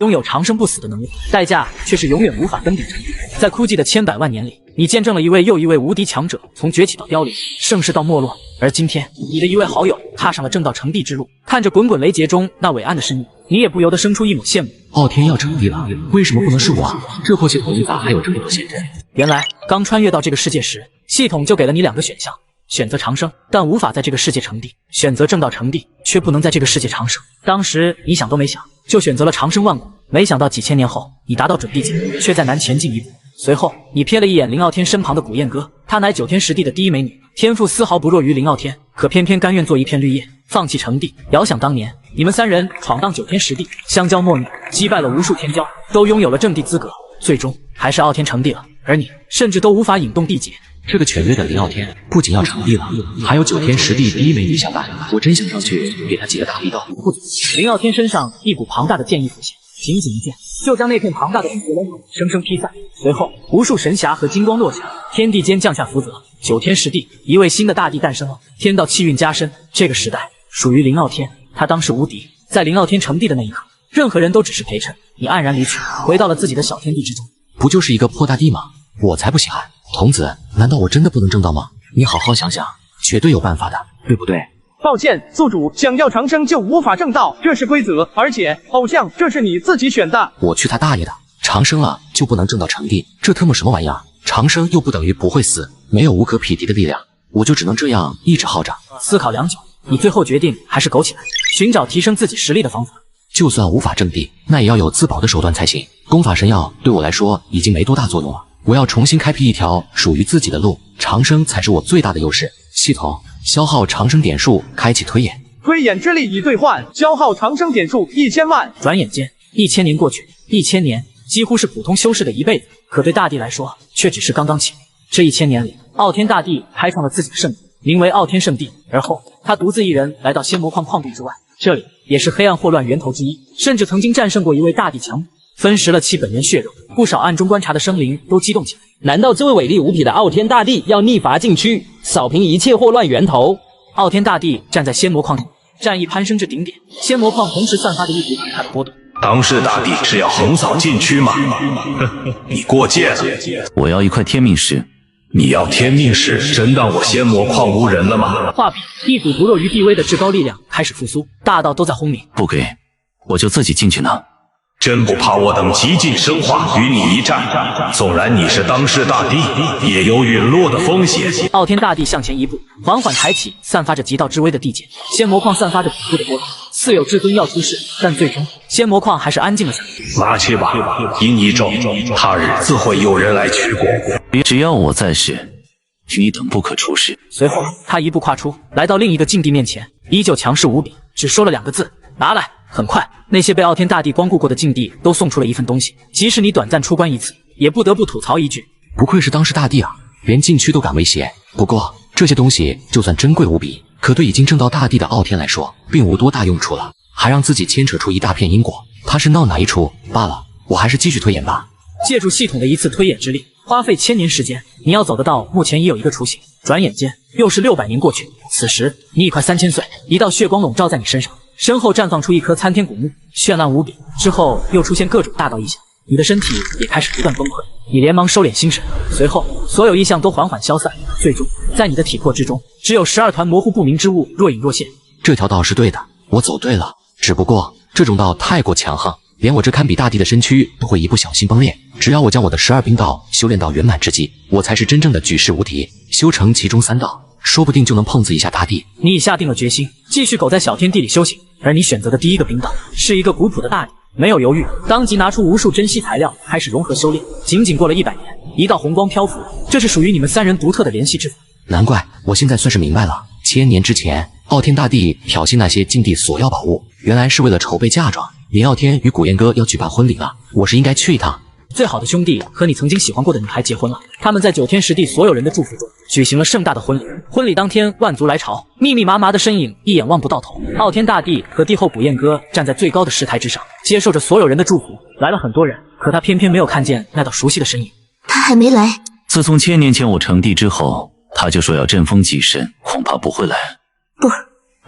拥有长生不死的能力，代价却是永远无法登顶成帝。在枯寂的千百万年里，你见证了一位又一位无敌强者从崛起到凋零，盛世到没落。而今天，你的一位好友踏上了正道成帝之路，看着滚滚雷劫中那伟岸的身影，你也不由得生出一抹羡慕。傲天要成帝了，为什么不能是我？这破系统里咋还有这么多限制？原来，刚穿越到这个世界时，系统就给了你2个选项。选择长生，但无法在这个世界成帝；选择正道成帝，却不能在这个世界长生。当时你想都没想，就选择了长生万古。没想到几千年后，你达到准帝境，却再难前进一步。随后，你瞥了一眼林傲天身旁的古燕歌，她乃9天10地的第一美女，天赋丝毫不弱于林傲天，可偏偏甘愿做一片绿叶，放弃成帝。遥想当年，你们3人闯荡9天10地，相交莫逆，击败了无数天骄，都拥有了正帝资格，最终还是傲天成帝了，而你甚至都无法引动地劫。这个犬跃的林傲天不仅要成帝了，还有9天10地第一美女相伴，我真想上去给他几个大逼斗。林傲天身上一股庞大的剑意浮现，仅仅一剑就将那片庞大的地劫龙生生劈散。随后，无数神霞和金光落下，天地间降下福泽。9天10地，一位新的大帝诞生了，天道气运加深。这个时代属于林傲天，他当世无敌。在林傲天成帝的那一刻，任何人都只是陪衬。你黯然离去，回到了自己的小天地之中。不就是一个破大帝吗？我才不稀罕。童子，难道我真的不能正道吗？你好好想想，绝对有办法的，对不对？抱歉，宿主，想要长生就无法正道，这是规则。而且，偶像，这是你自己选的。我去他大爷的！长生了就不能正道成帝，这特么什么玩意儿？长生又不等于不会死，没有无可匹敌的力量，我就只能这样一直耗着。思考良久，你最后决定还是苟起来，寻找提升自己实力的方法。就算无法正帝，那也要有自保的手段才行。功法神药对我来说已经没多大作用了。我要重新开辟一条属于自己的路，长生才是我最大的优势。系统，消耗长生点数，开启推演。推演之力已兑换，消耗长生点数1000万。转眼间，1000年过去，1000年几乎是普通修士的一辈子，可对大帝来说，却只是刚刚起步。这1000年里，傲天大帝开创了自己的圣地，名为傲天圣地。而后，他独自一人来到仙魔矿矿壁之外，这里也是黑暗祸乱源头之一，甚至曾经战胜过一位大帝强者。分食了其本源血肉，不少暗中观察的生灵都激动起来。难道这位伟力无匹的傲天大帝要逆伐禁区，扫平一切祸乱源头？傲天大帝站在仙魔矿中，战意攀升至顶点，仙魔矿同时散发着一股可怕的波动。当世大帝是要横扫禁区吗？你过界了！我要一块天命石。你要天命石，真当我仙魔矿无人了吗？画笔，一股不弱于地威的至高力量开始复苏，大道都在轰鸣。不给，我就自己进去拿。真不怕我等极尽生化与你一战？纵然你是当世大帝，也有陨落的风险。傲天大帝向前一步，缓缓抬起散发着极道之威的地剑。仙魔矿散发着恐怖的波动，似有至尊要出世，但最终仙魔矿还是安静了下来。拿去吧，因一咒，他日自会有人来取果。只要我在世，你等不可出世。随后，他一步跨出，来到另一个禁地面前，依旧强势无比，只说了2个字：拿来。很快，那些被傲天大帝光顾过的禁地都送出了一份东西，即使你短暂出关一次，也不得不吐槽一句：不愧是当世大帝啊，连禁区都敢威胁。不过这些东西就算珍贵无比，可对已经正道大帝的傲天来说，并无多大用处了，还让自己牵扯出一大片因果，他是闹哪一出？罢了，我还是继续推演吧。借助系统的一次推演之力，花费1000年时间，你要走得到目前已有一个雏形。转眼间又是600年过去，此时你已快3000岁，一道血光笼罩在你身上，身后绽放出一棵参天古木，绚烂无比。之后又出现各种大道异象，你的身体也开始不断崩溃。你连忙收敛心神，随后所有异象都缓缓消散，最终在你的体魄之中，只有12团模糊不明之物若隐若现。这条道是对的，我走对了，只不过这种道太过强横，连我这堪比大帝的身躯都会一不小心崩裂。只要我将我的12冰道修炼到圆满之际，我才是真正的举世无敌。修成其中3道，说不定就能碰瓷一下大帝。你已下定了决心，继续苟在小天地里修行。而你选择的第一个冰道是一个古朴的大帝，没有犹豫，当即拿出无数珍稀材料，开始融合修炼。仅仅过了100年，一道红光漂浮，这是属于你们3人独特的联系之法。难怪我现在算是明白了，1000年之前，傲天大帝挑衅那些禁地索要宝物，原来是为了筹备嫁妆。林傲天与古燕歌要举办婚礼了，我是应该去一趟。最好的兄弟和你曾经喜欢过的女孩结婚了，他们在9天10地所有人的祝福中举行了盛大的婚礼。婚礼当天，万族来朝，密密麻麻的身影一眼望不到头。傲天大帝和帝后古燕歌站在最高的石台之上，接受着所有人的祝福。来了很多人，可他偏偏没有看见那道熟悉的身影。他还没来。自从1000年前我成帝之后，他就说要振风祭神，恐怕不会来。不，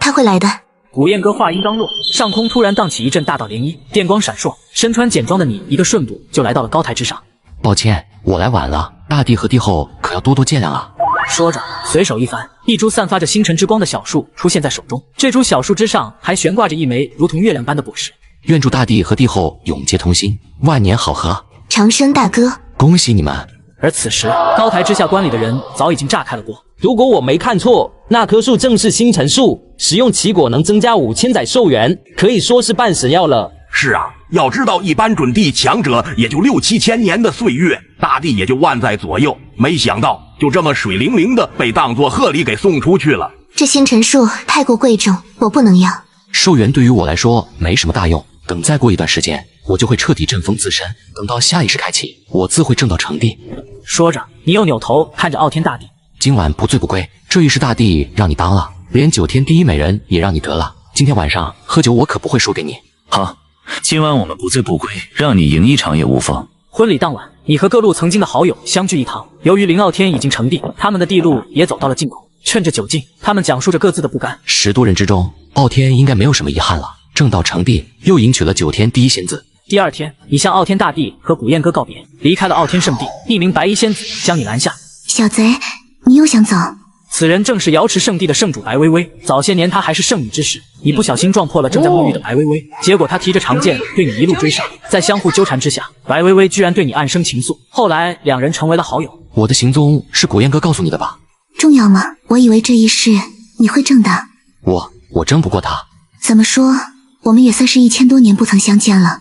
他会来的。古燕哥话音刚落，上空突然荡起一阵大道涟漪，电光闪烁，身穿简装的你一个瞬步就来到了高台之上。抱歉，我来晚了，大帝和帝后可要多多见谅啊。说着，随手一翻，一株散发着星辰之光的小树出现在手中。这株小树之上还悬挂着一枚如同月亮般的果实。愿祝大帝和帝后永结同心，万年好合。长生大哥，恭喜你们！而此时，高台之下观礼的人早已经炸开了锅。如果我没看错，那棵树正是星辰树，食用其果能增加5000载寿元，可以说是半神药了。是啊，要知道一般准帝强者也就6、7千年的岁月，大帝也就万载左右，没想到就这么水灵灵的被当作贺礼给送出去了。这星辰树太过贵重，我不能要。寿元对于我来说没什么大用，等再过一段时间，我就会彻底振风自身，等到下意识开启，我自会正道成帝。说着，你又扭头看着傲天大帝，今晚不醉不归，这一世大帝让你当了，连9天第一美人也让你得了，今天晚上喝酒我可不会输给你。好，今晚我们不醉不归，让你赢一场也无妨。婚礼当晚，你和各路曾经的好友相聚一堂。由于林傲天已经成帝，他们的地路也走到了尽头。趁着酒劲，他们讲述着各自的不甘。10多人之中，傲天应该没有什么遗憾了，正道成帝，又迎娶了9天第一仙子。第二天，你向傲天大帝和古燕哥告别，离开了傲天圣地。一名白衣仙子将你拦下。小贼，你又想走？此人正是瑶池圣地的圣主白薇薇。早些年他还是圣女之时，你不小心撞破了正在沐浴的白薇薇，结果他提着长剑对你一路追上，在相互纠缠之下，白薇薇居然对你暗生情愫。后来两人成为了好友。我的行踪是古燕哥告诉你的吧？重要吗？我以为这一世你会正的。我争不过他。怎么说，我们也算是1000多年不曾相见了，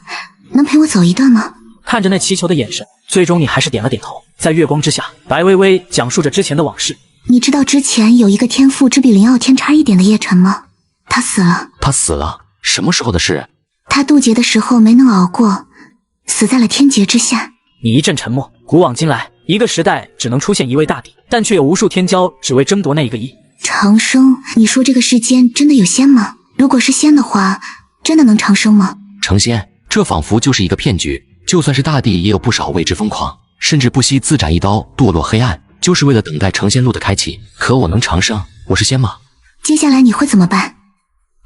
能陪我走一段吗？看着那祈求的眼神，最终你还是点了点头。在月光之下，白薇薇讲述着之前的往事。你知道之前有一个天赋只比林傲天差一点的叶辰吗？他死了。他死了？什么时候的事？他渡劫的时候没能熬过，死在了天劫之下。你一阵沉默。古往今来，一个时代只能出现一位大帝，但却有无数天骄只为争夺那一个亿。长生，你说这个世间真的有仙吗？如果是仙的话，真的能长生吗？成仙，这仿佛就是一个骗局。就算是大帝，也有不少为之疯狂，甚至不惜自斩一刀，堕落黑暗，就是为了等待成仙路的开启。可我能长生，我是仙吗？接下来你会怎么办？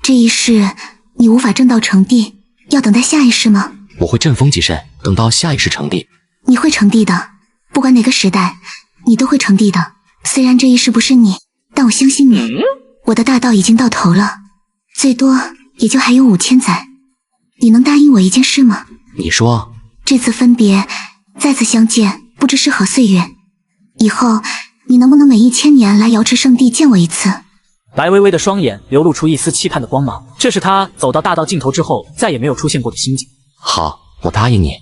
这一世你无法正道成帝，要等待下一世吗？我会振风极甚，等到下一世成帝。你会成帝的，不管哪个时代，你都会成帝的。虽然这一世不是你，但我相信你。我的大道已经到头了，最多也就还有5000载。你能答应我一件事吗？你说。这次分别，再次相见，不知是何岁月。以后你能不能每1000年来瑶池圣地见我一次？白薇薇的双眼流露出一丝期盼的光芒，这是她走到大道尽头之后再也没有出现过的心境。好，我答应你。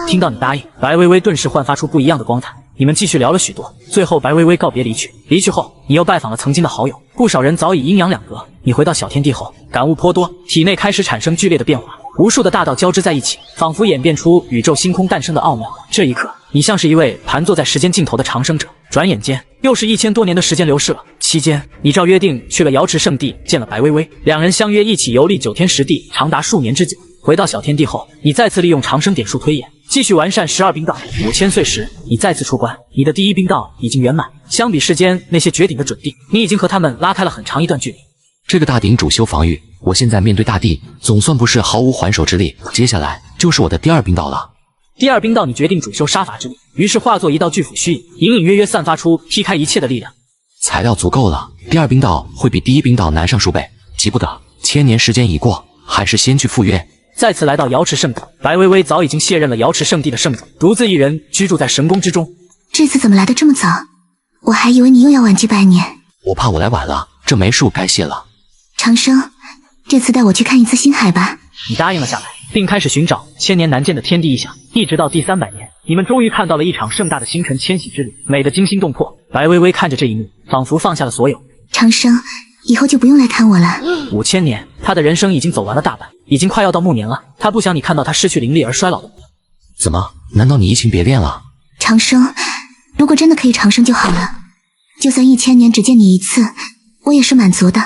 听到你答应，白薇薇顿时焕发出不一样的光彩。你们继续聊了许多，最后白薇薇告别离去。离去后，你又拜访了曾经的好友，不少人早已阴阳两隔。你回到小天地后，感悟颇多，体内开始产生剧烈的变化，无数的大道交织在一起，仿佛演变出宇宙星空诞生的奥妙。这一刻，你像是一位盘坐在时间尽头的长生者。转眼间，又是1000多年的时间流逝了。期间，你照约定去了瑶池圣地，见了白薇薇，两人相约一起游历9天10地，长达数年之久。回到小天地后，你再次利用长生点数推演，继续完善12冰道。5000岁时，你再次出关，你的第1冰道已经圆满。相比世间那些绝顶的准帝，你已经和他们拉开了很长一段距离。这个大鼎主修防御，我现在面对大帝，总算不是毫无还手之力。接下来就是我的第2冰道了。第2冰道，你决定主修杀伐之力，于是化作一道巨斧虚影，隐隐约约散发出劈开一切的力量。材料足够了，第2冰道会比第1冰道难上数倍。急不得，1000年时间已过，还是先去赴约。再次来到瑶池圣地，白薇薇早已经卸任了瑶池圣地的圣主，独自一人居住在神宫之中。这次怎么来得这么早？我还以为你又要晚居100年。我怕我来晚了，这枚数该谢了。长生，这次带我去看一次星海吧。你答应了下来，并开始寻找1000年难见的天地异象，一直到第300年，你们终于看到了一场盛大的星辰迁徙之旅，美得惊心动魄。白薇薇看着这一幕，仿佛放下了所有。长生，以后就不用来看我了。5000年，他的人生已经走完了大半，已经快要到暮年了。他不想你看到他失去灵力而衰老的模样。怎么？难道你移情别恋了？长生，如果真的可以长生就好了，就算1000年只见你一次，我也是满足的。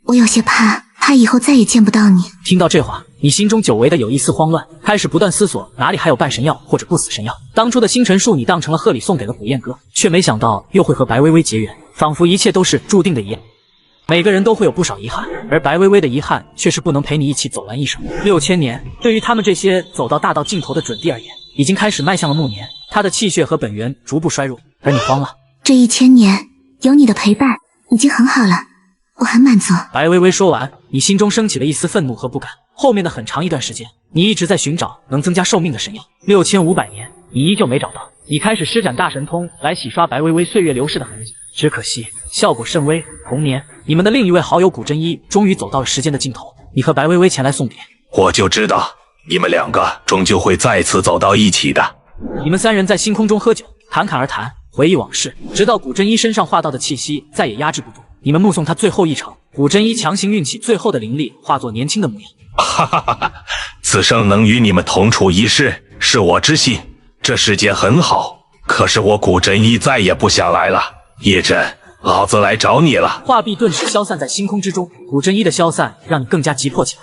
我有些怕以后再也见不到你。听到这话，你心中久违的有一丝慌乱，开始不断思索哪里还有半神药或者不死神药。当初的星辰树你当成了贺礼送给了古燕哥，却没想到又会和白薇薇结缘，仿佛一切都是注定的一样。每个人都会有不少遗憾，而白薇薇的遗憾却是不能陪你一起走完一生。6000年，对于他们这些走到大道尽头的准帝而言，已经开始迈向了暮年，他的气血和本源逐步衰弱，而你慌了。这1000年有你的陪伴已经很好了，我很满足。白薇薇说完，你心中升起了一丝愤怒和不甘。后面的很长一段时间，你一直在寻找能增加寿命的神药，6500年，你依旧没找到。你开始施展大神通来洗刷白薇薇岁月流逝的痕迹，只可惜效果甚微。同年，你们的另一位好友古真一终于走到了时间的尽头，你和白薇薇前来送别。我就知道你们两个终究会再次走到一起的。你们3人在星空中喝酒，侃侃而谈，回忆往事，直到古真一身上化道的气息再也压制不住，你们目送他最后一程。古真一强行运起最后的灵力，化作年轻的模样。哈哈哈哈！此生能与你们同处一室，是我之幸。这世界很好，可是我古真一再也不想来了。叶真，老子来找你了。画壁顿时消散在星空之中，古真一的消散让你更加急迫起来。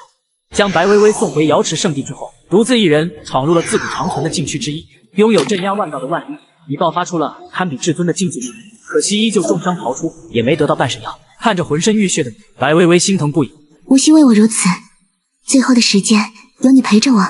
将白薇薇送回瑶池圣地之后，独自一人闯入了自古长存的禁区之一，拥有镇压万道的万一，你爆发出了堪比至尊的禁忌力，可惜依旧重伤逃出，也没得到半神药。看着浑身浴血的你，白薇薇心疼不已。无需为我如此，最后的时间有你陪着我，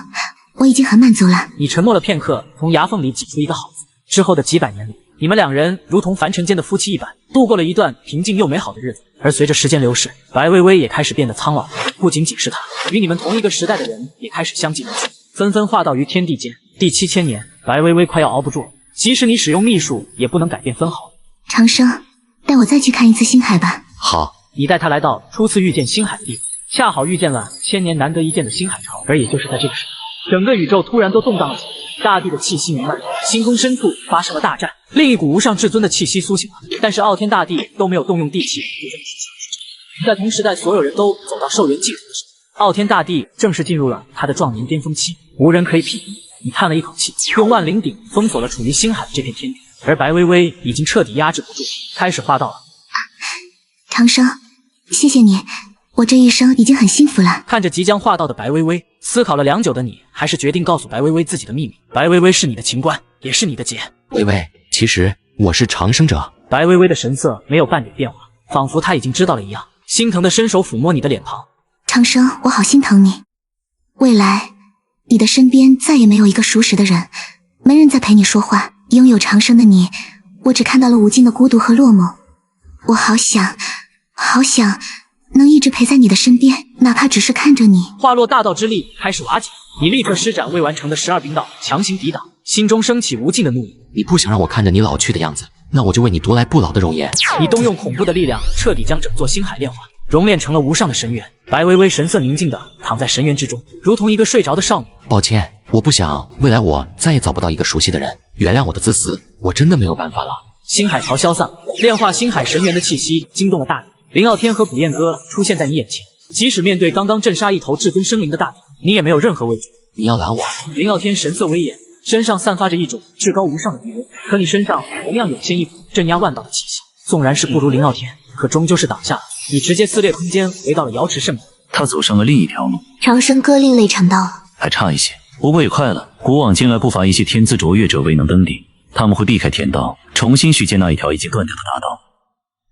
我已经很满足了。你沉默了片刻，从牙缝里挤出一个好字。之后的几百年里，你们2人如同凡尘间的夫妻一般，度过了一段平静又美好的日子。而随着时间流逝，白薇薇也开始变得苍老，不仅仅是她，与你们同一个时代的人也开始相继离去，纷纷化道于天地间。第7000年，白薇薇快要熬不住了，即使你使用秘术，也不能改变分毫。长生，带我再去看一次星海吧。好，你带他来到初次遇见星海的地方，恰好遇见了1000年难得一见的星海潮。而也就是在这个时候，整个宇宙突然都动荡了起来。大地的气息弥漫，星空深处发生了大战，另一股无上至尊的气息苏醒了，但是傲天大帝都没有动用地气。在同时代所有人都走到寿元尽头的时候，傲天大帝正式进入了他的壮年巅峰期，无人可以匹敌。你叹了一口气，用万灵鼎封锁了处于星海的这片天地，而白薇薇已经彻底压制不住，开始化道了。长生，谢谢你，我这一生已经很幸福了。看着即将化道的白薇薇，思考了良久的你，还是决定告诉白薇薇自己的秘密。白薇薇是你的情关，也是你的劫。薇薇，其实我是长生者。白薇薇的神色没有半点变化，仿佛她已经知道了一样，心疼的伸手抚摸你的脸庞。长生，我好心疼你。未来，你的身边再也没有一个熟识的人，没人再陪你说话。拥有长生的你，我只看到了无尽的孤独和落寞。我好想能一直陪在你的身边，哪怕只是看着你。化落大道之力开始瓦解，你立刻施展未完成的12冰道，强行抵挡，心中升起无尽的怒意。你不想让我看着你老去的样子，那我就为你夺来不老的容颜。你动用恐怖的力量，彻底将整座星海炼化，熔炼成了无上的神元。白薇薇神色宁静地躺在神元之中，如同一个睡着的少女。抱歉，我不想未来我再也找不到一个熟悉的人，原谅我的自私，我真的没有办法了。星海潮消散，炼化星海神元的气息惊动了大地。林傲天和古燕哥出现在你眼前，即使面对刚刚镇杀一头至尊生灵的大地，你也没有任何畏惧。你要拦我？林傲天神色威严，身上散发着一种至高无上的地位，可你身上同样有牵一股镇压万道的气息。纵然是不如林傲天，可终究是挡下了你，直接撕裂空间，回到了瑶池圣地。他走上了另一条路。长生哥另类成道了，还差一些，不过也快了。古往今来，不乏一些天资卓越者未能登顶，他们会避开天道，重新续建那一条已经断掉的大道。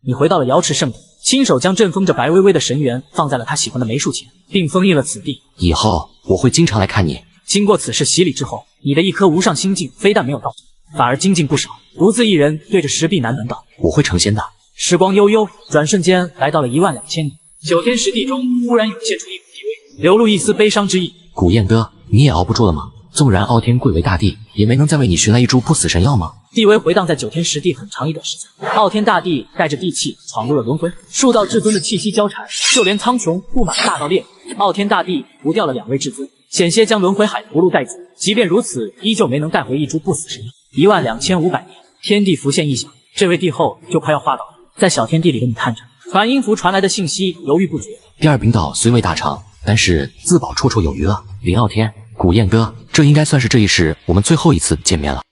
你回到了瑶池圣地，亲手将阵封着白薇薇的神元放在了他喜欢的梅树前，并封印了此地。以后我会经常来看你。经过此事洗礼之后，你的一颗无上心境非但没有倒退，反而精进不少，独自一人对着石壁喃喃道：“我会成仙的。”时光悠悠，转瞬间来到了12000年。9天十地中忽然涌现出一股地位，流露一丝悲伤之意。古燕哥，你也熬不住了吗？纵然傲天贵为大帝，也没能再为你寻来一株不死神药吗？地威回荡在9天十地很长一段时间，傲天大帝带着地气闯入了轮回，数道至尊的气息交缠，就连苍穹布满大道裂纹。傲天大帝除掉了2位至尊，险些将轮回海葫芦带走。即便如此，依旧没能带回一株不死神药。12500年，天地浮现异象，这位帝后就快要化道了。在小天地里的你看着传音符传来的信息，犹豫不决。第2冰道虽未大成，但是自保绰绰有余了。林傲天，古燕哥，这应该算是这一世我们最后一次见面了。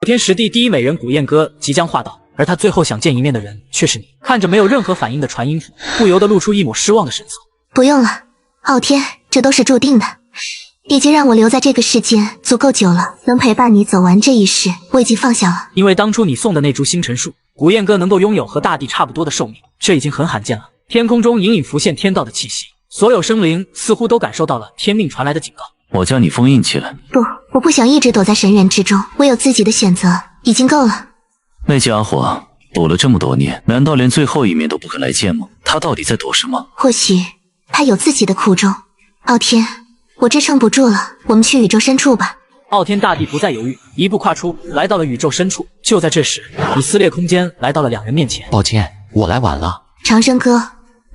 9天十地第一美人古燕哥即将化道，而他最后想见一面的人却是你。看着没有任何反应的传音符，不由得露出一抹失望的神色。不用了，傲天，这都是注定的。已经让我留在这个世间足够久了，能陪伴你走完这一世，我已经放下了。因为当初你送的那株星辰树，古燕哥能够拥有和大地差不多的寿命，这已经很罕见了。天空中隐隐浮现天道的气息，所有生灵似乎都感受到了天命传来的警告。我将你封印起来。不，我不想一直躲在神元之中，我有自己的选择，已经够了。那家伙躲了这么多年，难道连最后一面都不肯来见吗？他到底在躲什么？或许他有自己的苦衷。傲天，我支撑不住了，我们去宇宙深处吧。傲天大帝不再犹豫，一步跨出，来到了宇宙深处。就在这时，以撕裂空间来到了两人面前。抱歉，我来晚了。长生哥，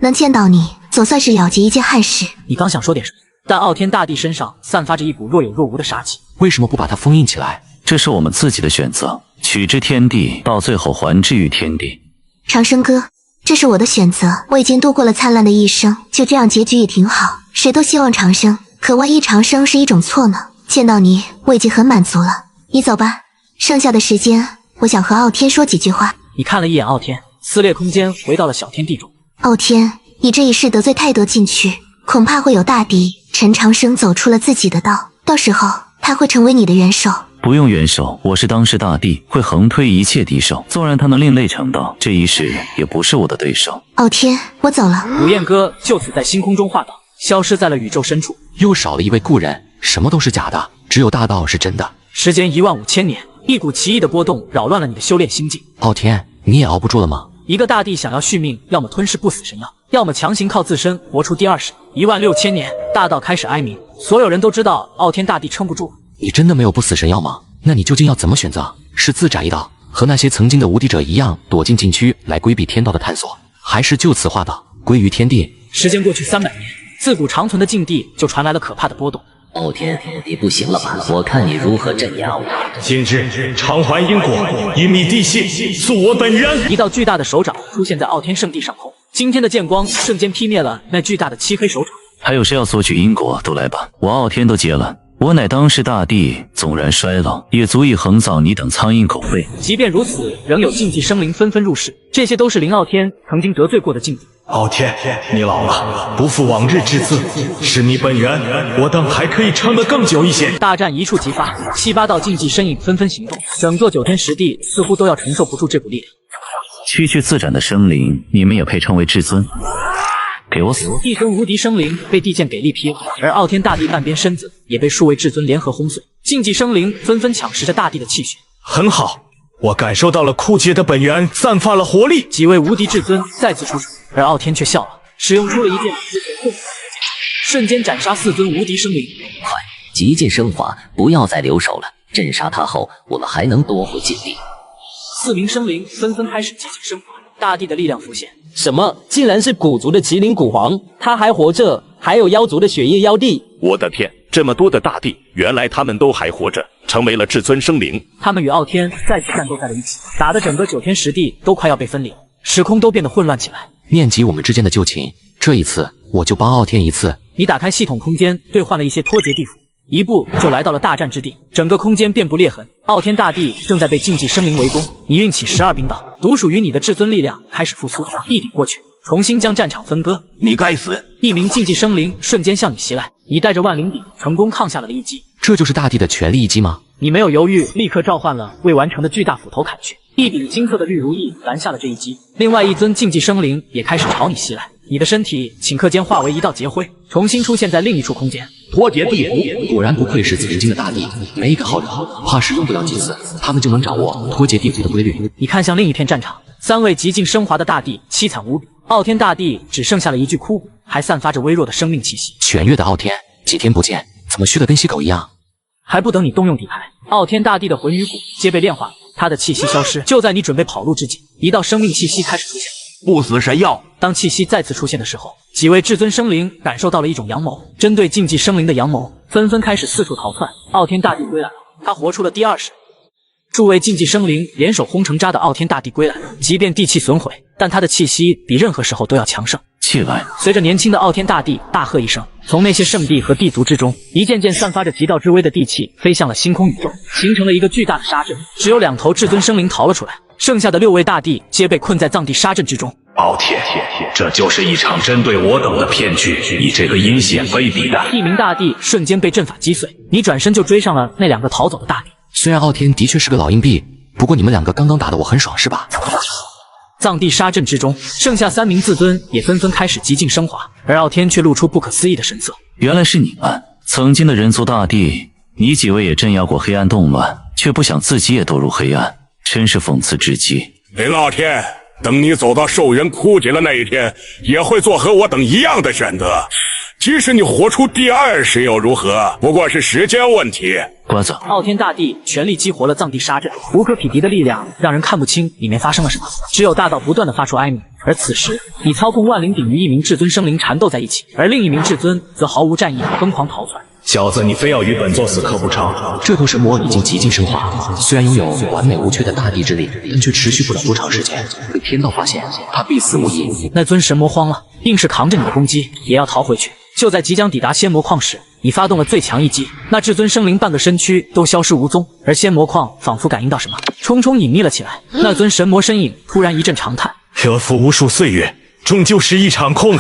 能见到你，总算是了结一件憾事。你刚想说点什么？但傲天大帝身上散发着一股若有若无的杀气。为什么不把它封印起来？这是我们自己的选择，取之天地，到最后还之于天地。长生哥，这是我的选择，我已经度过了灿烂的一生，就这样结局也挺好。谁都希望长生，可万一长生是一种错呢？见到你，我已经很满足了。你走吧，剩下的时间，我想和傲天说几句话。你看了一眼傲天，撕裂空间回到了小天地中。傲天，你这一世得罪太多禁区，恐怕会有大敌。陈长生走出了自己的道，到时候他会成为你的元首。不用元首，我是当世大帝，会横推一切敌手。纵然他能另类成道，这一世也不是我的对手。傲天，我走了。古燕哥就此在星空中画道，消失在了宇宙深处。又少了一位故人，什么都是假的，只有大道是真的。时间15000年，一股奇异的波动扰乱了你的修炼心境。傲天，你也熬不住了吗？一个大帝想要续命，要么吞噬不死神药，要么强行靠自身活出第二世。16000年，大道开始哀鸣，所有人都知道傲天大帝撑不住了。你真的没有不死神药吗？那你究竟要怎么选择？是自斩一刀，和那些曾经的无敌者一样躲进禁区来规避天道的探索，还是就此画道，归于天地？时间过去300年，自古长存的禁地就传来了可怕的波动。傲天，你不行了吧？我看你如何镇压我。今日偿还因果，隐秘地系，诉我本人。一道巨大的手掌出现在傲天圣地上空，惊天的剑光瞬间劈灭了那巨大的漆黑手掌。还有谁要索取因果，都来吧，我傲天都结了。我乃当世大帝，纵然衰老，也足以横扫你等苍蝇狗吠。即便如此，仍有禁忌生灵纷纷入世，这些都是林傲天曾经得罪过的禁忌。傲天，你老了，不负往日之姿，是你本源，我等还可以撑得更久一些。大战一触即发，7、8道禁忌身影纷纷行动，整座9天10地似乎都要承受不住这股力量。区区自斩的生灵，你们也配称为至尊？给我死！一尊无敌生灵被地剑给力劈了，而傲天大帝半边身子也被数位至尊联合轰碎。禁忌生灵纷纷抢食着大帝的气血。很好，我感受到了枯竭的本源散发了活力。几位无敌至尊再次出手，而傲天却笑了，使用出了一剑瞬间斩杀4尊无敌生灵。快，极尽生法，不要再留手了。镇杀他后，我们还能夺回禁地。4名生灵纷纷开始极尽生法，大帝的力量浮现。什么？竟然是古族的麒麟古皇，他还活着，还有妖族的血液妖帝。我的天，这么多的大帝，原来他们都还活着，成为了至尊生灵。他们与傲天再次战斗在了一起，打得整个9天10地都快要被分裂，时空都变得混乱起来。念及我们之间的旧情，这一次我就帮傲天一次。你打开系统空间，兑换了一些脱节地符，一步就来到了大战之地，整个空间遍布裂痕。傲天大帝正在被禁忌生灵围攻，你运起12冰刀，独属于你的至尊力量开始复苏，一顶过去，重新将战场分割。你该死！一名禁忌生灵瞬间向你袭来，你带着万灵鼎成功抗下了一击。这就是大帝的全力一击吗？你没有犹豫，立刻召唤了未完成的巨大斧头砍去，一柄金色的绿如意拦下了这一击。另外一尊禁忌生灵也开始朝你袭来，你的身体顷刻间化为一道劫灰，重新出现在另一处空间。脱节地符，果然不愧是曾经的大帝，没一个好惹，怕是用不了几次，他们就能掌握脱节地符的规律。你看向另一片战场，3位极尽升华的大帝凄惨无比，傲天大帝只剩下了一具枯骨，还散发着微弱的生命气息。全月的傲天，几天不见，怎么虚得跟吸狗一样？还不等你动用底牌，傲天大帝的魂与骨皆被炼化了，他的气息消失。就在你准备跑路之际，一道生命气息开始出现。不死神药。当气息再次出现的时候，几位至尊生灵感受到了一种阳谋，针对禁忌生灵的阳谋纷纷开始四处逃窜。傲天大帝归来了，他活出了第二世。诸位禁忌生灵联手轰成渣的傲天大帝归来，即便地气损毁，但他的气息比任何时候都要强盛。起来！随着年轻的傲天大帝大喝一声，从那些圣地和地族之中，一件件散发着极道之威的地气飞向了星空宇宙，形成了一个巨大的沙阵。只有2头至尊生灵逃了出来，剩下的6位大帝皆被困在藏地沙阵之中。傲天，这就是一场针对我等的骗局，你这个阴险卑鄙的！一名大帝瞬间被阵法击碎，你转身就追上了那2个逃走的大帝。虽然傲天的确是个老硬币，不过你们两个刚刚打得我很爽是吧？藏地杀阵之中，剩下3名自尊也纷纷开始极尽升华，而傲天却露出不可思议的神色。原来是你们，曾经的人族大帝，你几位也镇压过黑暗动乱，却不想自己也堕入黑暗，真是讽刺至极。林傲天，等你走到寿元枯竭的那一天，也会做和我等一样的选择。即使你活出第2世又如何？不过是时间问题。瓜子，傲天大帝全力激活了藏地杀阵，无可匹敌的力量让人看不清里面发生了什么，只有大道不断的发出哀鸣。而此时，你操控万灵鼎与一名至尊生灵缠斗在一起，而另一名至尊则毫无战意，疯狂逃窜。小子，你非要与本座死磕不成？这头神魔已经极尽升华，虽然拥有完美无缺的大地之力，但却持续不了多长时间。被天道发现，他必死无疑。那尊神魔慌了，硬是扛着你的攻击，也要逃回去。就在即将抵达仙魔矿时，你发动了最强一击，那至尊生灵半个身躯都消失无踪，而仙魔矿仿佛感应到什么，匆匆隐匿了起来。那尊神魔身影突然一阵长叹，蛰伏无数岁月，终究是一场空。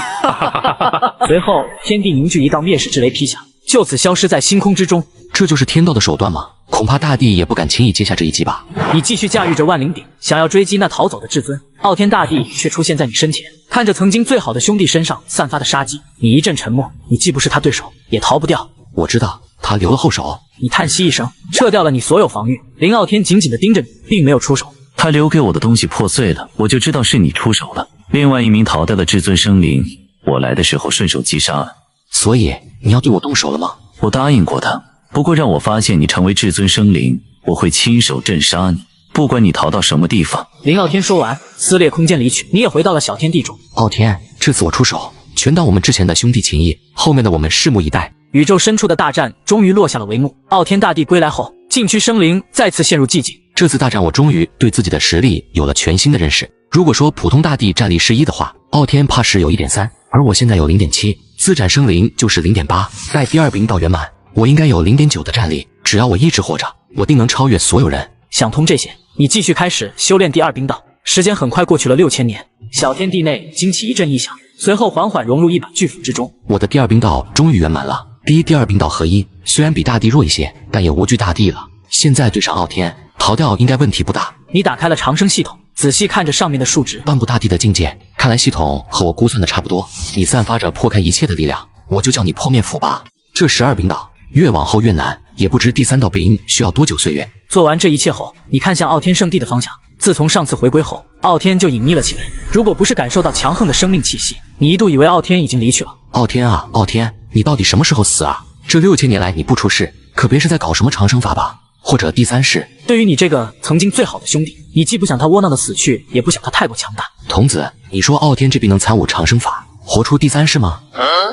随后天地凝聚，一道灭世之雷劈响，就此消失在星空之中。这就是天道的手段吗？恐怕大帝也不敢轻易接下这一击吧。你继续驾驭着万灵鼎，想要追击那逃走的至尊，傲天大帝却出现在你身前，看着曾经最好的兄弟身上散发的杀机，你一阵沉默。你既不是他对手，也逃不掉。我知道他留了后手。你叹息一声，撤掉了你所有防御。林傲天紧紧地盯着你，并没有出手。他留给我的东西破碎了，我就知道是你出手了。另外一名逃掉的至尊生灵，我来的时候顺手击杀了。所以你要对我动手了吗？我答应过他，不过让我发现你成为至尊生灵，我会亲手镇杀你，不管你逃到什么地方。林傲天说完，撕裂空间离去，你也回到了小天地中。傲天，这次我出手，全当我们之前的兄弟情谊，后面的我们拭目以待。宇宙深处的大战终于落下了帷幕。傲天大帝归来后，禁区生灵再次陷入寂静。这次大战，我终于对自己的实力有了全新的认识。如果说普通大帝战力是1的话，傲天怕是有 1.3， 而我现在有 0.7， 自斩生灵就是 0.8， 待第2冰道圆满，我应该有 0.9 的战力。只要我一直活着，我定能超越所有人。想通这些，你继续开始修炼第2冰道。时间很快过去了6000年，小天地内惊起一阵异响，随后缓缓融入一把巨斧之中。我的第2冰道终于圆满了，第1、第2冰道合一，虽然比大帝弱一些，但也无惧大帝了。现在对上傲天，逃掉应该问题不大。你打开了长生系统，仔细看着上面的数值，半步大帝的境界，看来系统和我估算的差不多。你散发着破开一切的力量，我就叫你破灭斧吧。这12冰道越往后越难，也不知第3道冰需要多久岁月。做完这一切后，你看向傲天圣地的方向。自从上次回归后，傲天就隐匿了起来。如果不是感受到强横的生命气息，你一度以为傲天已经离去了。傲天啊，傲天，你到底什么时候死啊？这6000年来你不出事，可别是在搞什么长生法吧？或者第3世？对于你这个曾经最好的兄弟，你既不想他窝囊的死去，也不想他太过强大。童子，你说傲天这边能参悟长生法，活出第3世吗？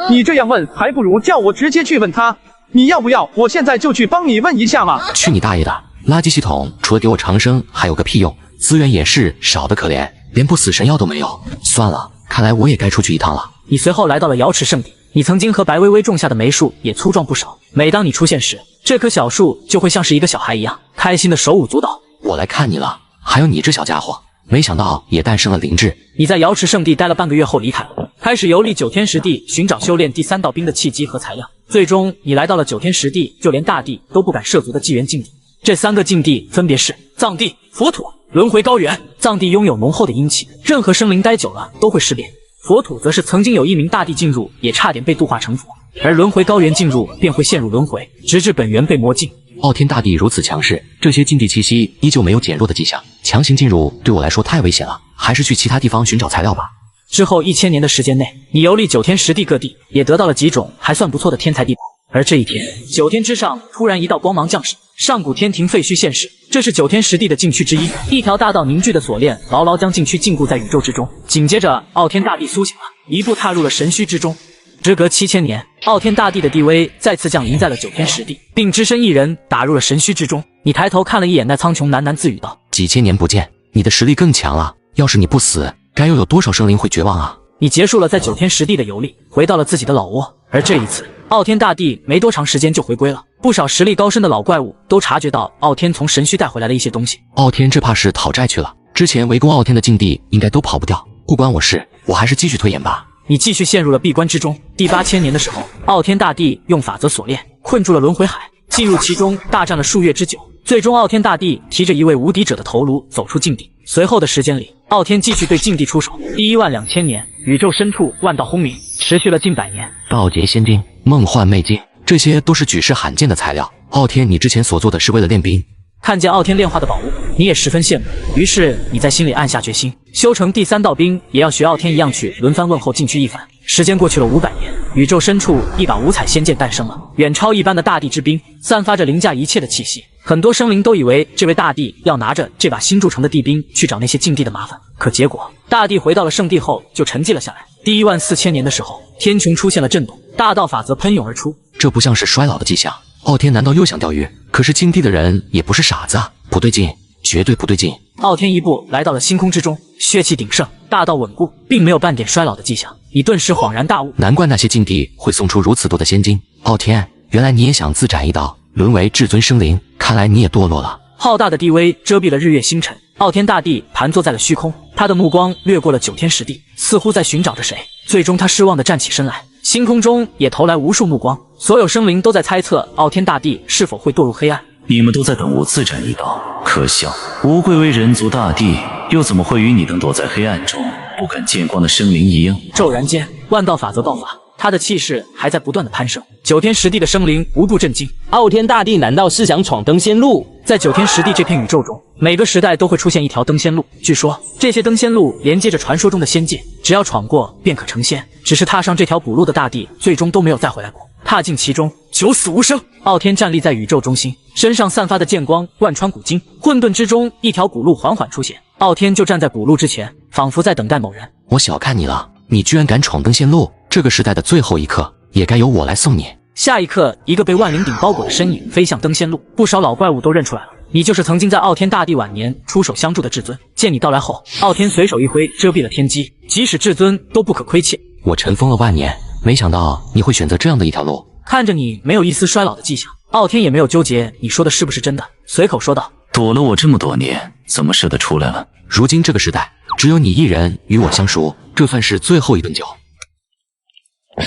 你这样问，还不如叫我直接去问他。你要不要我现在就去帮你问一下嘛？去你大爷的！垃圾系统除了给我长生，还有个屁用？资源也是少得可怜，连部死神药都没有。算了，看来我也该出去一趟了。你随后来到了瑶池圣地，你曾经和白薇薇种下的梅树也粗壮不少。每当你出现时，这棵小树就会像是一个小孩一样，开心的手舞足蹈。我来看你了，还有你这小家伙，没想到也诞生了灵智。你在瑶池圣地待了半个月后离开了，开始游历9天10地，寻找修炼第3道冰的契机和材料。最终，你来到了9天10地，就连大帝都不敢涉足的纪元禁地。这3个禁地分别是藏地、佛土、轮回高原。藏地拥有浓厚的阴气，任何生灵待久了都会尸变。佛土则是曾经有一名大帝进入，也差点被度化成佛。而轮回高原进入便会陷入轮回，直至本源被魔尽。傲天大帝如此强势，这些禁地气息依旧没有减弱的迹象，强行进入对我来说太危险了，还是去其他地方寻找材料吧。之后1000年的时间内，你游历9天10地各地，也得到了几种还算不错的天材地宝。而这一天，9天之上突然一道光芒降世，上古天庭废墟现世。这是9天10地的禁区之一，一条大道凝聚的锁链牢牢将禁区禁锢在宇宙之中。紧接着，傲天大帝苏醒了，一步踏入了神虚之中。时隔7000年，傲天大帝的地威再次降临在了9天10地，并只身一人打入了神虚之中。你抬头看了一眼那苍穹，喃喃自语道：几千年不见，你的实力更强了。要是你不死，该又有多少生灵会绝望啊？你结束了在9天10地的游历，回到了自己的老窝。而这一次，傲天大帝没多长时间就回归了。不少实力高深的老怪物都察觉到傲天从神虚带回来的一些东西。傲天这怕是讨债去了，之前围攻傲天的禁地应该都跑不掉，不关我事，我还是继续推演吧。你继续陷入了闭关之中。第8000年的时候，傲天大帝用法则锁链困住了轮回海，进入其中大战了数月之久，最终，傲天大帝提着一位无敌者的头颅走出禁地。随后的时间里，傲天继续对禁地出手。第12000年，宇宙深处万道轰鸣，持续了近100年。道劫仙晶、梦幻魅晶，这些都是举世罕见的材料。傲天，你之前所做的是为了练兵。看见傲天炼化的宝物，你也十分羡慕，于是你在心里暗下决心，修成第3道兵，也要学傲天一样去轮番问候禁区一番。时间过去了500年，宇宙深处一把五彩仙剑诞生了，远超一般的大地之兵，散发着凌驾一切的气息。很多生灵都以为这位大帝要拿着这把新铸成的地兵去找那些禁地的麻烦，可结果大帝回到了圣地后就沉寂了下来。第14000年的时候，天穹出现了震动，大道法则喷涌而出。这不像是衰老的迹象。傲天难道又想钓鱼？可是禁地的人也不是傻子啊，不对劲，绝对不对劲。傲天一步来到了星空之中，血气鼎盛，大道稳固，并没有半点衰老的迹象。你顿时恍然大悟，难怪那些禁地会送出如此多的仙晶。傲天，原来你也想自斩一刀，沦为至尊生灵，看来你也堕落了。浩大的地威遮蔽了日月星辰，傲天大帝盘坐在了虚空，他的目光掠过了9天10地，似乎在寻找着谁。最终他失望地站起身来，星空中也投来无数目光，所有生灵都在猜测傲天大帝是否会堕入黑暗。你们都在等我自斩一刀，可笑！吾贵为人族大帝，又怎么会与你等躲在黑暗中不敢见光的生灵一样？骤然间，万道法则爆发，他的气势还在不断的攀升。9天10地的生灵无不震惊。傲天大帝难道是想闯登仙路？在9天10地这片宇宙中，每个时代都会出现一条登仙路。据说这些登仙路连接着传说中的仙界，只要闯过便可成仙。只是踏上这条补路的大帝，最终都没有再回来过。踏进其中，九死无生。傲天站立在宇宙中心，身上散发的剑光贯穿古今。混沌之中，一条古路缓缓出现。傲天就站在古路之前，仿佛在等待某人。我小看你了，你居然敢闯登仙路！这个时代的最后一刻，也该由我来送你。下一刻，一个被万灵鼎包裹的身影飞向登仙路，不少老怪物都认出来了。你就是曾经在傲天大帝晚年出手相助的至尊。见你到来后，傲天随手一挥，遮蔽了天机，即使至尊都不可亏欠。我尘封了万年，没想到你会选择这样的一条路。看着你没有一丝衰老的迹象，傲天也没有纠结你说的是不是真的，随口说道：躲了我这么多年，怎么射得出来了？如今这个时代，只有你一人与我相熟，这算是最后一顿酒。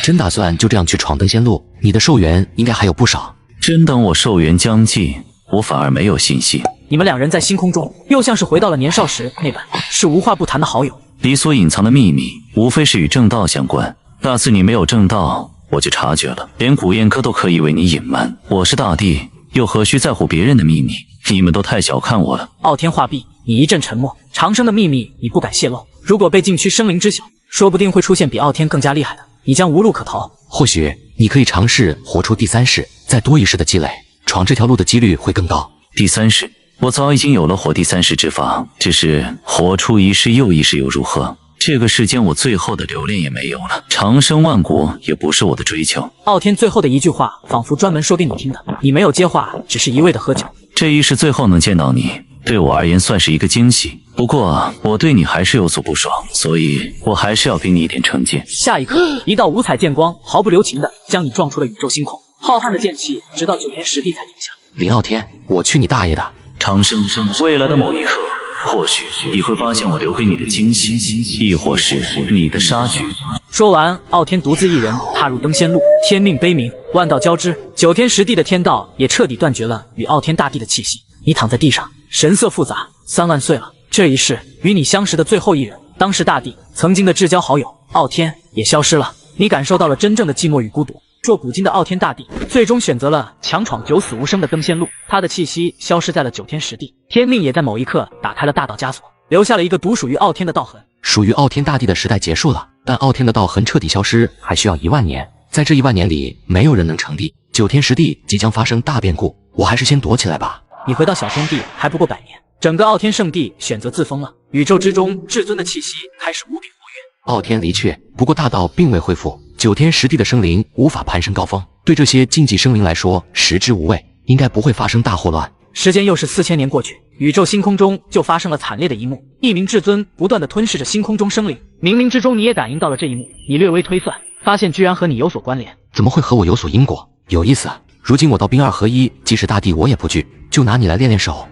真打算就这样去闯登仙路？你的寿元应该还有不少。真等我寿元将尽，我反而没有信心。你们两人在星空中，又像是回到了年少时那般，是无话不谈的好友。你所隐藏的秘密，无非是与正道相关。那次你没有正道，我就察觉了，连古燕科都可以为你隐瞒。我是大帝，又何须在乎别人的秘密？你们都太小看我了。傲天话毕，你一阵沉默。长生的秘密你不敢泄露，如果被禁区生灵知晓，说不定会出现比傲天更加厉害的，你将无路可逃。或许你可以尝试活出第3世，再多1世的积累，闯这条路的几率会更高。第3世，我早已经有了活第3世之法，只是活出1世又1世又如何？这个世间我最后的留恋也没有了，长生万古也不是我的追求。傲天最后的一句话，仿佛专门说给你听的。你没有接话，只是一味的喝酒。这1世最后能见到你，对我而言算是一个惊喜。不过我对你还是有所不爽，所以我还是要给你一点惩戒。下一刻，一道五彩剑光毫不留情地将你撞出了宇宙星空，浩瀚的剑气直到9天10地才停下。林傲天，我去你大爷的！长生，未来的某一刻，或许你会发现我留给你的惊喜，亦或是你的杀局。说完，傲天独自一人踏入登仙路，天命悲鸣，万道交织，9天10地的天道也彻底断绝了与傲天大帝的气息。你躺在地上，神色复杂。3万岁了，这一世与你相识的最后一人，当时大帝曾经的至交好友傲天也消失了。你感受到了真正的寂寞与孤独。硕古今的傲天大帝最终选择了强闯九死无生的登仙路，他的气息消失在了9天10地，天命也在某一刻打开了大道枷锁，留下了一个独属于傲天的道痕。属于傲天大帝的时代结束了，但傲天的道痕彻底消失还需要1万年，在这1万年里，没有人能成帝。9天10地即将发生大变故，我还是先躲起来吧。你回到小天地还不过100年，整个傲天圣地选择自封了，宇宙之中至尊的气息开始无比活跃。傲天离去，不过大道并未恢复，9天10地的生灵无法攀升高峰，对这些禁忌生灵来说食之无味，应该不会发生大祸乱。时间又是4000年过去，宇宙星空中就发生了惨烈的一幕，一名至尊不断地吞噬着星空中生灵，冥冥之中你也感应到了这一幕，你略微推算，发现居然和你有所关联。怎么会和我有所因果？有意思。如今我到兵2合1，即使大帝我也不惧，就拿你来练练手。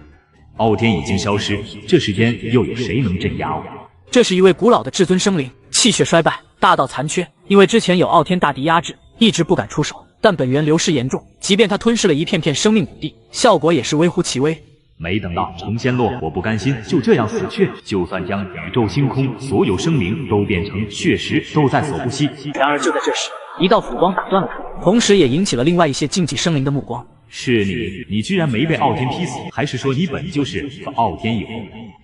傲天已经消失，这世间又有谁能镇压我？这是一位古老的至尊生灵，气血衰败，大道残缺，因为之前有傲天大帝压制，一直不敢出手。但本源流失严重，即便他吞噬了一片片生命谷地，效果也是微乎其微。没等到成仙落火不甘心，就这样死去。就算将宇宙星空所有生灵都变成血石，都在所不惜。然而就在这时，一道曙光打断了他，同时也引起了另外一些竞技生灵的目光。是你居然没被傲天劈死，还是说你本就是个傲天影？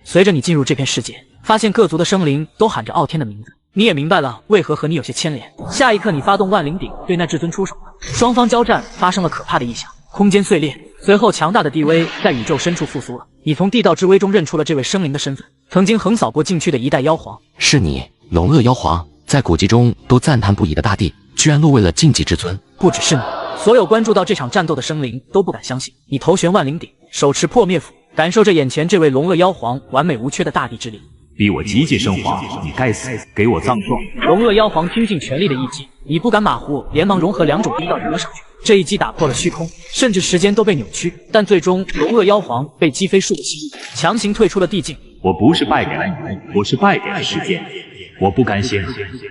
随着你进入这片世界，发现各族的生灵都喊着傲天的名字，你也明白了为何和你有些牵连。下一刻，你发动万灵鼎对那至尊出手了，双方交战发生了可怕的异响，空间碎裂，随后强大的地威在宇宙深处复苏了。你从地道之威中认出了这位生灵的身份，曾经横扫过禁区的一代妖皇。是你，龙恶妖皇，在古籍中都赞叹不已的大帝，居然落为了禁忌之尊。不只是你，所有关注到这场战斗的生灵都不敢相信。你头悬万灵鼎，手持破灭斧，感受着眼前这位龙恶妖皇完美无缺的大帝之力。逼我极尽升华，你该死！给我葬状！龙恶妖皇拼尽全力的一击，你不敢马虎，连忙融合两种冰道迎了上去。这一击打破了虚空，甚至时间都被扭曲，但最终龙恶妖皇被击飞数个星域，强行退出了地境。我不是败给了你，我是败给了时间。我不甘心。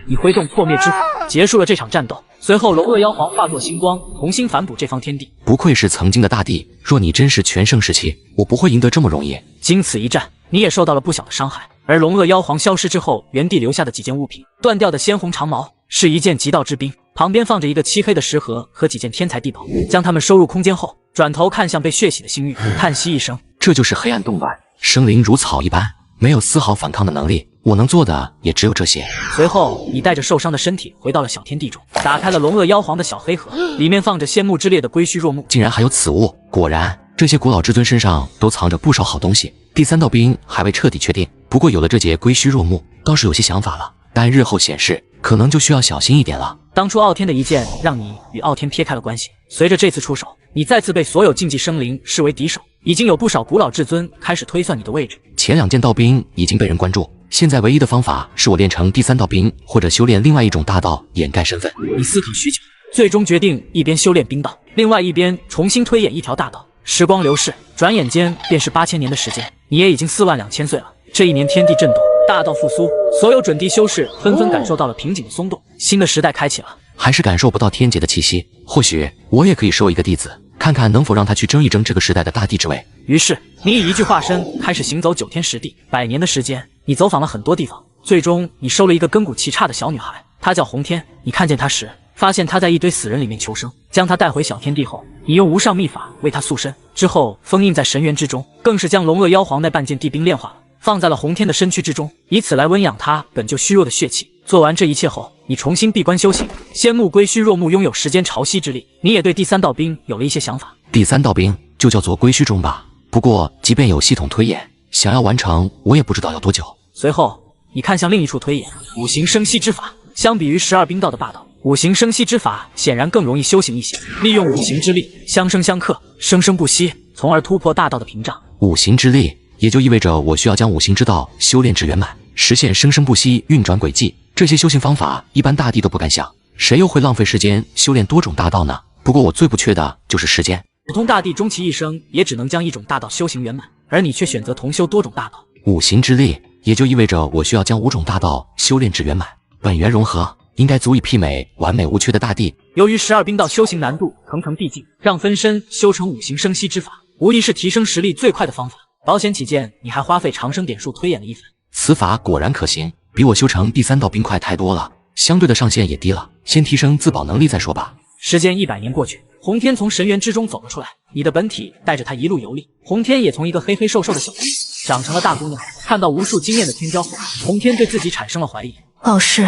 你挥动破灭之斧，结束了这场战斗。随后，龙恶妖皇化作星光，重新反哺这方天地。不愧是曾经的大帝，若你真是全盛时期，我不会赢得这么容易。经此一战，你也受到了不小的伤害。而龙恶妖皇消失之后，原地留下的几件物品，断掉的鲜红长矛是一件极道之兵，旁边放着一个漆黑的石盒和几件天才地宝。将它们收入空间后，转头看向被血洗的星域，叹息一声：这就是黑暗动乱，生灵如草一般，没有丝毫反抗的能力。我能做的也只有这些。随后，你带着受伤的身体回到了小天地中，打开了龙恶妖皇的小黑盒，里面放着仙木之列的归虚若木，竟然还有此物。果然，这些古老至尊身上都藏着不少好东西。第三道兵还未彻底确定，不过有了这节归虚若木，倒是有些想法了。但日后显示，可能就需要小心一点了。当初傲天的一剑，让你与傲天撇开了关系。随着这次出手，你再次被所有竞技生灵视为敌手，已经有不少古老至尊开始推算你的位置。前两件道兵已经被人关注，现在唯一的方法是我练成第三道兵，或者修炼另外一种大道掩盖身份。你思考许久，最终决定一边修炼冰道，另外一边重新推演一条大道。时光流逝，转眼间便是8000年的时间，你也已经42000岁了。这一年天地震动，大道复苏，所有准地修士纷纷感受到了瓶颈的松动，新的时代开启了。还是感受不到天劫的气息，或许我也可以收一个弟子，看看能否让他去争一争这个时代的大帝之位。于是你以一具化身开始行走9天10地，100年的时间，你走访了很多地方，最终你收了一个根骨奇差的小女孩，她叫红天。你看见她时，发现她在一堆死人里面求生，将她带回小天地后，你用无上秘法为她塑身，之后封印在神元之中，更是将龙恶妖皇那半件地兵炼化了，放在了红天的身躯之中，以此来温养她本就虚弱的血气。做完这一切后，你重新闭关修行，仙木归虚若木拥有时间潮汐之力，你也对第三道兵有了一些想法。第三道兵就叫做归虚中吧，不过即便有系统推演，想要完成我也不知道要多久。随后你看向另一处推演，五行生息之法。相比于12兵道的霸道，五行生息之法显然更容易修行一些，利用五行之力相生相克，生生不息，从而突破大道的屏障。五行之力也就意味着我需要将五行之道修炼至圆满，实现生生不息运转轨迹。这些修行方法一般大帝都不敢想，谁又会浪费时间修炼多种大道呢？不过我最不缺的就是时间。普通大帝终其一生也只能将一种大道修行圆满，而你却选择同修多种大道。五行之力也就意味着我需要将5种大道修炼至圆满，本源融合应该足以媲美完美无缺的大帝。由于12兵道修行难度层层递进，让分身修成五行生息之法，无疑是提升实力最快的方法。保险起见，你还花费长生点数推演了一番。此法果然可行，比我修成第3道兵快太多了，相对的上限也低了，先提升自保能力再说吧。时间100年过去，红天从神元之中走了出来，你的本体带着他一路游历。红天也从一个黑黑瘦瘦的小姑娘长成了大姑娘。看到无数惊艳的天骄后，红天对自己产生了怀疑。老师，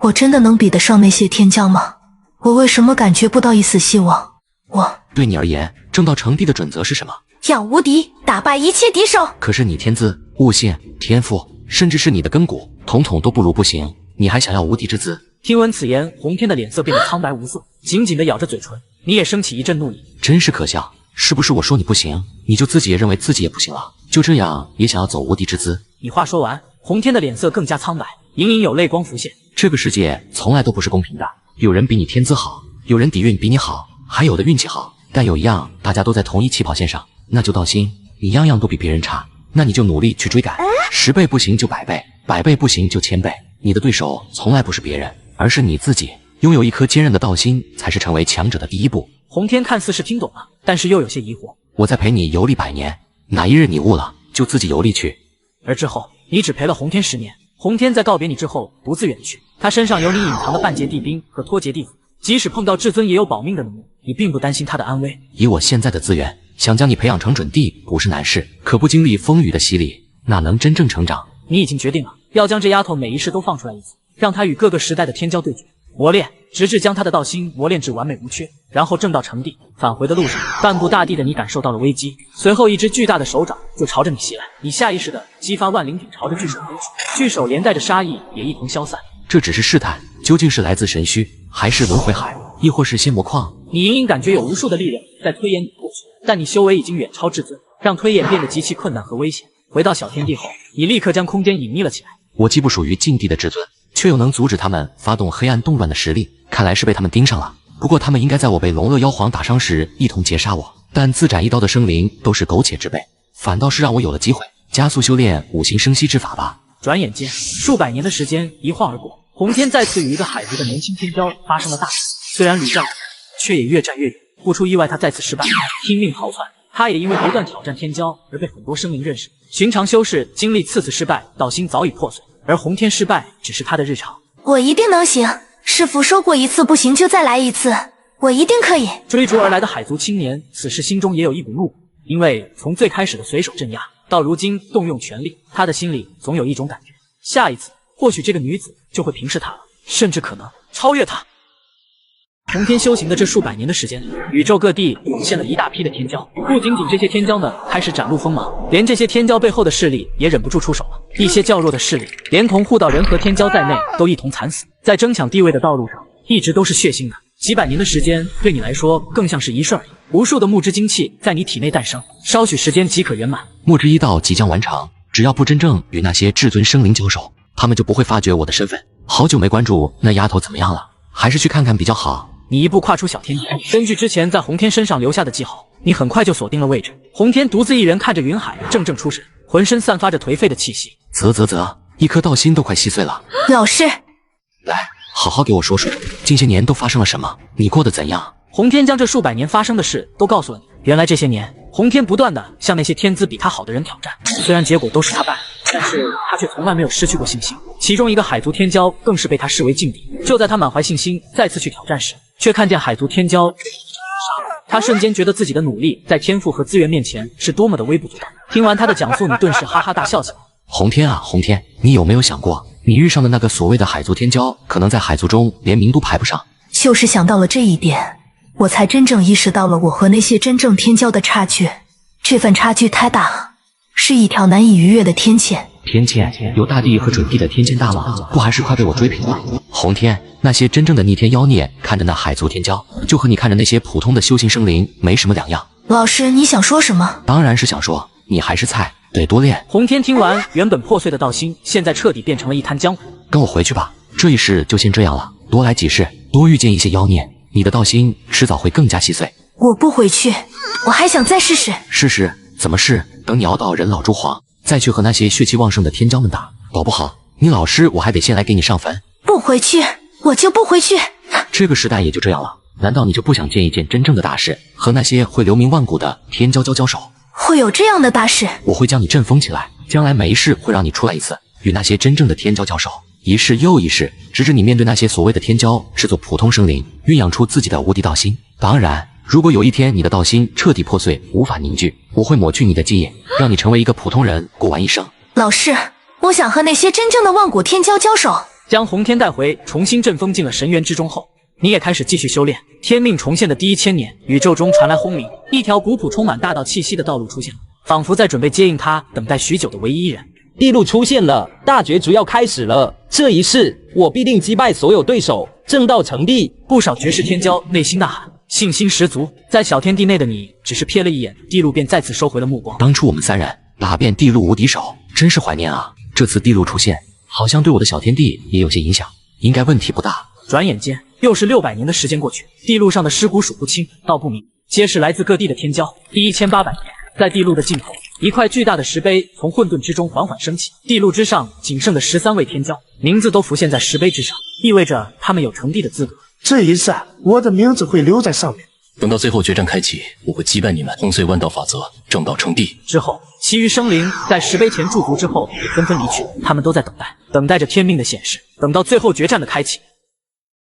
我真的能比得上那些天骄吗？我为什么感觉不到一丝希望？对你而言，正道成帝的准则是什么？要无敌，打败一切敌手。可是你天资、悟性、天赋，甚至是你的根骨，统统都不如不行，你还想要无敌之资？听闻此言，红天的脸色变得苍白无色，紧紧地咬着嘴唇。你也升起一阵怒意，真是可笑！是不是我说你不行，你就自己也认为自己也不行了？就这样也想要走无敌之资？你话说完，红天的脸色更加苍白，隐隐有泪光浮现。这个世界从来都不是公平的，有人比你天资好，有人底蕴比你好，还有的运气好，但有一样大家都在同一起跑线上，那就道心。你样样都比别人差，那你就努力去追赶，10倍不行就100倍，100倍不行就1000倍。你的对手从来不是别人，而是你自己。拥有一颗坚韧的道心，才是成为强者的第一步。洪天看似是听懂了，但是又有些疑惑。我再陪你游历100年，哪一日你悟了，就自己游历去。而之后，你只陪了洪天10年。洪天在告别你之后独自远去，他身上有你隐藏的半截地冰和脱节地符，即使碰到至尊也有保命的能力，你并不担心他的安危。以我现在的资源，想将你培养成准帝不是难事，可不经历风雨的洗礼，哪能真正成长？你已经决定了，要将这丫头每一世都放出来一次，让她与各个时代的天骄对决，磨练，直至将她的道心磨练至完美无缺，然后正道成帝。返回的路上，半步大地的你感受到了危机，随后一只巨大的手掌就朝着你袭来，你下意识的激发万灵鼎朝着巨手挥去，巨手连带着杀意也一同消散。这只是试探，究竟是来自神虚，还是轮回海，亦或是仙魔矿？你隐隐感觉有无数的力量在推演你过去，但你修为已经远超至尊，让推演变得极其困难和危险。回到小天地后，你立刻将空间隐匿了起来。我既不属于禁地的至尊，却又能阻止他们发动黑暗动乱的实力，看来是被他们盯上了。不过他们应该在我被龙鳄妖皇打伤时一同截杀我，但自斩一刀的生灵都是苟且之辈，反倒是让我有了机会加速修炼五行生息之法吧。转眼间，数百年的时间一晃而过，洪天再次与一个海族的年轻天骄发生了大战，虽然屡战屡败，却也越战越远。不出意外，他再次失败，拼命逃窜。他也因为不断挑战天骄而被很多生灵认识。寻常修士经历次次失败，道心早已破碎，而洪天失败只是他的日常。我一定能行，师父说过一次不行就再来一次，我一定可以。追逐而来的海族青年此时心中也有一股怒火，因为从最开始的随手镇压，到如今动用全力，他的心里总有一种感觉，下一次或许这个女子就会平视他了，甚至可能超越他。洪天修行的这数百年的时间里，宇宙各地涌现了一大批的天骄，不仅仅这些天骄们开始展露锋芒，连这些天骄背后的势力也忍不住出手了。一些较弱的势力，连同护道人和天骄在内，都一同惨死在争抢地位的道路上，一直都是血腥的。几百年的时间对你来说更像是一事而已，无数的木之精气在你体内诞生，稍许时间即可圆满。木之一道即将完成，只要不真正与那些至尊生灵交手，他们就不会发觉我的身份。好久没关注那丫头怎么样了，还是去看看比较好。你一步跨出小天地，根据之前在洪天身上留下的记号，你很快就锁定了位置。洪天独自一人看着云海，怔怔出神，浑身散发着颓废的气息。啧，一颗道心都快稀碎了。老师，来，好好给我说说，近些年都发生了什么？你过得怎样？洪天将这数百年发生的事都告诉了你。原来这些年，洪天不断的向那些天资比他好的人挑战，虽然结果都是他败，但是他却从来没有失去过信心。其中一个海族天骄更是被他视为劲敌。就在他满怀信心再次去挑战时，却看见海族天骄他瞬间觉得自己的努力在天赋和资源面前是多么的微不足道。听完他的讲述，你顿时哈哈大笑起来。洪天啊，洪天，你有没有想过，你遇上的那个所谓的海族天骄，可能在海族中连名都排不上？就是想到了这一点，我才真正意识到了我和那些真正天骄的差距。这份差距太大，是一条难以逾越的天堑。天堑？有大帝和准帝的天堑大王，不还是快被我追平了？洪天，那些真正的逆天妖孽看着那海族天骄，就和你看着那些普通的修行生灵没什么两样。老师，你想说什么？当然是想说，你还是菜，得多练。洪天听完，原本破碎的道心，现在彻底变成了一滩浆糊。跟我回去吧，这一世就先这样了。多来几世，多遇见一些妖孽，你的道心迟早会更加细碎。我不回去，我还想再试试。试试？怎么试？等你熬到人老珠黄，再去和那些血气旺盛的天骄们打，搞不好你老师我还得先来给你上坟。不回去，我就不回去。这个时代也就这样了，难道你就不想见一件真正的大事，和那些会留名万古的天骄交手？会有这样的大事？我会将你振风起来，将来每一世会让你出来一次，与那些真正的天骄交手，一世又一世，直至你面对那些所谓的天骄视作普通生灵，酝养出自己的无敌道心。当然，如果有一天你的道心彻底破碎，无法凝聚，我会抹去你的记忆，让你成为一个普通人，过完一生。老师，我想和那些真正的万古天骄交手。将洪天带回，重新振风进了神元之中后，你也开始继续修炼。天命重现的第1000年，宇宙中传来轰鸣，一条古朴充满大道气息的道路出现了，仿佛在准备接应他等待许久的唯一人。地路出现了，大角逐要开始了。这一世，我必定击败所有对手，正道成帝。不少绝世天骄内心呐喊，信心十足。在小天地内的你，只是瞥了一眼地路，便再次收回了目光。当初我们3人打遍地路无敌手，真是怀念啊！这次地路出现，好像对我的小天地也有些影响，应该问题不大。转眼间，又是600年的时间过去，地路上的尸骨数不清，道不明，皆是来自各地的天骄。第1800年，在地路的尽头，一块巨大的石碑从混沌之中缓缓升起，地路之上仅剩的13位天骄，名字都浮现在石碑之上，意味着他们有成帝的资格。这一战我的名字会留在上面。等到最后决战开启，我会击败你们，轰碎弯道法则，正道成帝。之后，其余生灵在石碑前驻足之后，也纷纷离去。他们都在等待着天命的显示，等到最后决战的开启。